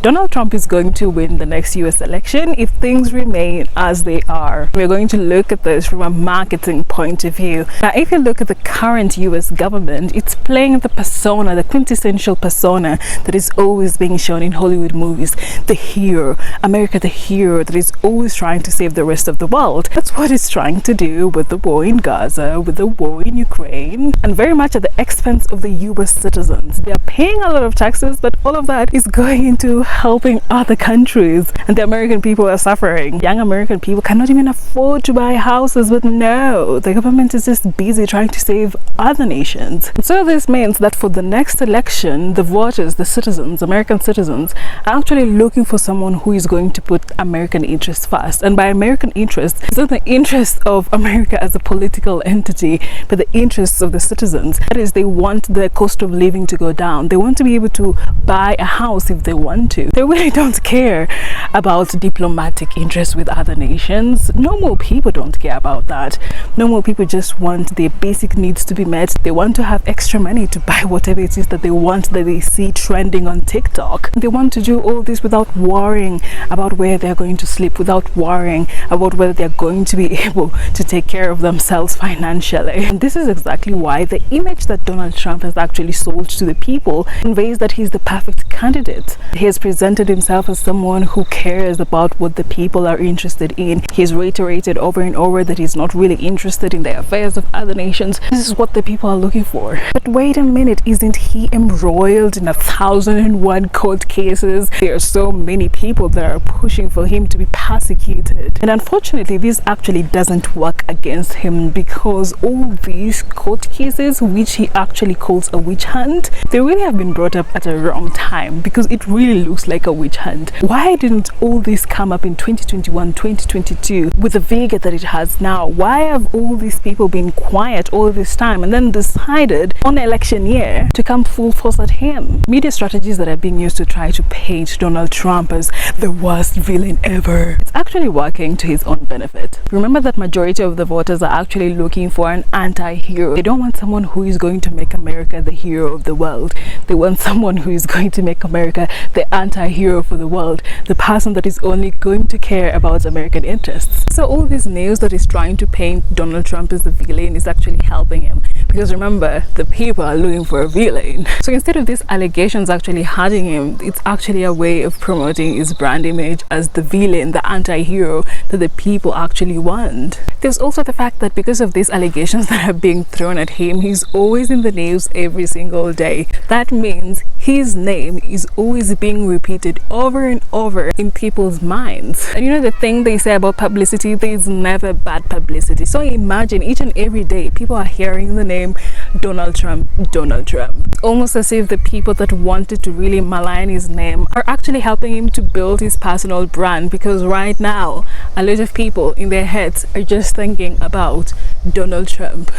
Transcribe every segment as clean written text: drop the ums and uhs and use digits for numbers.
Donald Trump is going to win the next US election if things remain as they are. We're going to look at this from a marketing point of view. Now, if you look at the current US government, it's playing the persona, the quintessential persona that is always being shown in Hollywood movies. The hero, America the hero that is always trying to save the rest of the world. That's what it's trying to do with the war in Gaza, with the war in Ukraine, and very much at the expense of the US citizens. They are paying a lot of taxes, but all of that is going into helping other countries, and the American people are suffering. Young American people cannot even afford to buy houses, but no, the government is just busy trying to save other nations. And so this means that for the next election, the voters, the citizens, American citizens, are actually looking for someone who is going to put American interests first. And by American interests, it's not the interests of America as a political entity, but the interests of the citizens. That is, they want the cost of living to go down. They want to be able to buy a house if they want to. They really don't care about diplomatic interests with other nations. Normal people don't care about that. Normal people just want their basic needs to be met. They want to have extra money to buy whatever it is that they want, that they see trending on TikTok. They want to do all this without worrying about where they're going to sleep, without worrying about whether they're going to be able to take care of themselves financially. And this is exactly why the image that Donald Trump has actually sold to the people conveys that he's the perfect candidate. He has presented himself as someone who cares about what the people are interested in. He's reiterated over and over that he's not really interested in the affairs of other nations. This is what the people are looking for. But wait a minute, isn't he embroiled in 1,001 court cases? There are so many people that are pushing for him to be persecuted. And unfortunately, this actually doesn't work against him, because all these court cases, which he actually calls a witch hunt, they really have been brought up at a wrong time, because it really looks like a witch hunt. Why didn't all this come up in 2021, 2022 with the vigor that it has now? Why have all these people been quiet all this time and then decided on election year to come full force at him? Media strategies that are being used to try to paint Donald Trump as the worst villain ever, it's actually working to his own benefit. Remember that majority of the voters are actually looking for an anti-hero. They don't want someone who is going to make America the hero of the world. They want someone who is going to make America the anti-hero for the world, the person that is only going to care about American interests. So all this news that is trying to paint Donald Trump as the villain is actually helping him, because remember, the people are looking for a villain. So instead of these allegations actually hurting him, it's actually a way of promoting his brand image as the villain, the anti-hero that the people actually want. There's also the fact that because of these allegations that are being thrown at him, he's always in the news every single day. That means his name is always being repeated over and over in people's minds. And you know the thing they say about publicity, there's never bad publicity. So imagine each and every day people are hearing the name Donald Trump, Donald Trump. Almost as if the people that wanted to really malign his name are actually helping him to build his personal brand, because right now a lot of people in their heads are just thinking about Donald Trump.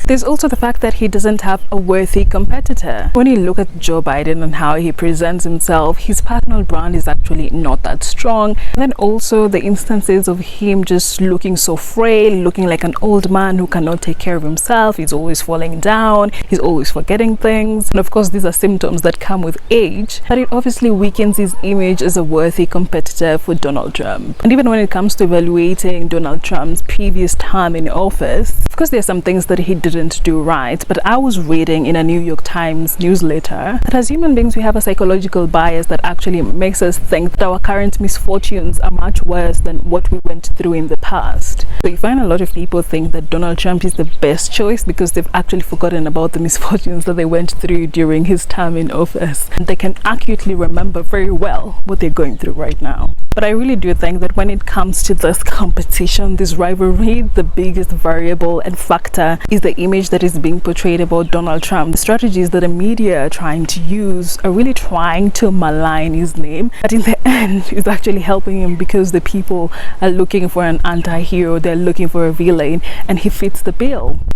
There's also the fact that he doesn't have a worthy competitor. When you look at Joe Biden and how he presents himself, his personal brand is actually not that strong. And then also the instances of him just looking so frail, looking like an old man who cannot take care of himself. He's always falling down, he's always forgetting things. And of course, these are symptoms that come with age, but it obviously weakens his image as a worthy competitor for Donald Trump. And even when it comes to evaluating Donald Trump's previous term in office, of course, there are some things that he didn't do right, but I was reading in a New York Times newsletter that as human beings, we have a psychological bias that actually makes us think that our current misfortunes are much worse than what we went through in the past. So you find a lot of people think that Donald Trump is the best choice because they've actually forgotten about the misfortunes that they went through during his term in office. And they can accurately remember very well what they're going through right now. But I really do think that when it comes to this competition, this rivalry, the biggest variable and factor is the image that is being portrayed about Donald Trump. The strategies that the media are trying to use are really trying to malign his name, but in the end it's actually helping him, because the people are looking for an anti-hero, they're looking for a villain, and he fits the bill.